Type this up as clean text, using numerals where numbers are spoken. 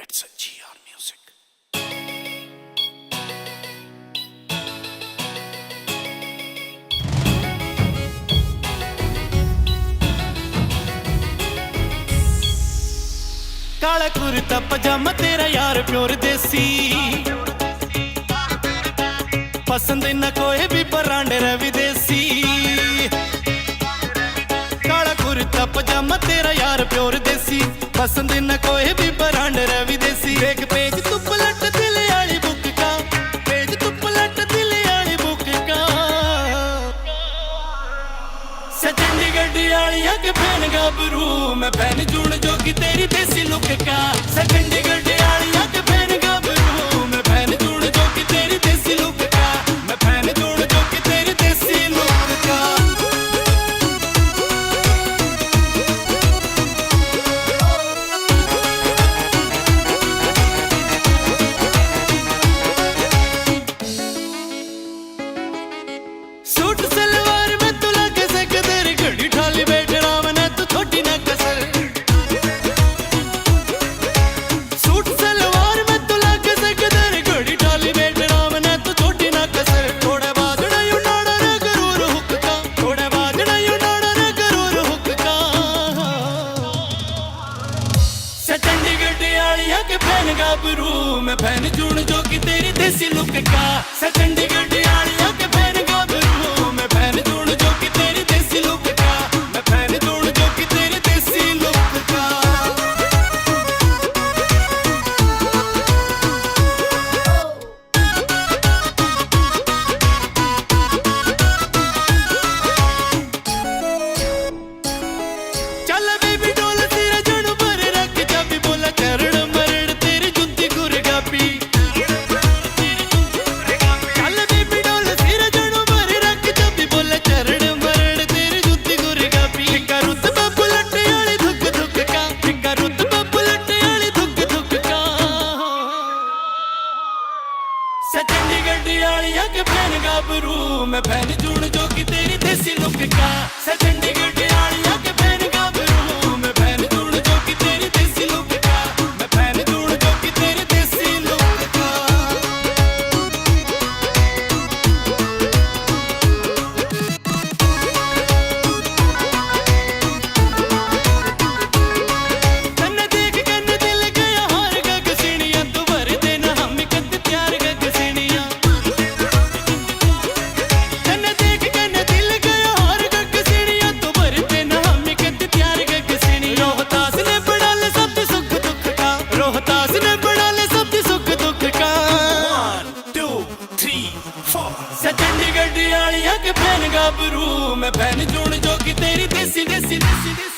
It's a GR music. काला कुर्ता पजामा तेरा यार प्योर देसी, पसंद न कोई भी ब्रांड रे विदेशी। काला कुर्ता पजामा तेरा यार प्योर देसी, पसंद न कोई भी ब्रांड रे विदेशी। एक पेज तू पलट दिल आली बुक का, पेज तू पलट दिल आली बुक का। चंडीगढ़ आलिया के फैन गाबरू, मैं फैन जून जोगी तेरी देसी लुक का। चंडीगढ़ आलिया के फैन गाबरू, मैं फैन जून जोगी तेरी देसी लुक का। मैं फैन जून जोगी तेरी देसी लुक का। सूट सलवार में तू लगे से कदर, घड़ी ठाली बैठ राम ने तू छोटी ना कसर। सूट सलवार में तू लगे से कदर, घड़ी ठाली बैठ राम ने तू छोटी ना कसर। थोड़ा बाजना यू नाड़ा रे गरूर हुक का, थोड़ा बाजना यू नाड़ा रे गरूर हुक का। चंडीगढ़ आलिया के फैन गाबरू, मैं फैन जून जोगी तेरी देसी लुक का। चंडीगढ़ आलिया के फैन गाबरू, मैं फैन जून जोगी तेरी देसी लुक का। मैं फैन जून जोगी तेरी देसी लुक का। चल बेबी डोल तेरा जड़ पर रख, जब भी बोला चरण मरण तेरी जुत्ती गुरगापी। चल बेबी डोल तेरा जड़ पर रख, जब भी बोला चरण मरण तेरी जुत्ती गुरगापी। फिंगा रुतबा बुलट आली धुक धुक का, फिंगा रुतबा बुलट आली धुक धुक का। चंडीगढ़ आलिया के फैन गाबरू, मैं फैन जून जोगी तेरी देसी लुक का। चंडीगढ़ आलिया के फैन गाबरू, मैं फैन जून जोगी तेरी देसी लुक का। मैं फैन जून जोगी तेरी देसी लुक का। कन्न देख कन्न दिल गया हार गग सीढ़ियां, तू भर देना हम कद प्यार गग सीढ़ियां। कन्न देख कन्न दिल गया हार गग सीढ़ियां, तू भर देना हम कद प्यार गग सीढ़ियां। रोहतास ने बड़ा ले सब सुख दुख का, रोहतास ने बड़ा ले सब सुख दुख का। 1 2 3 4 चंडीगढ़ आलिया के फैन गाबरू, मैं फैन जून जोगी तेरी देसी देसी देसी।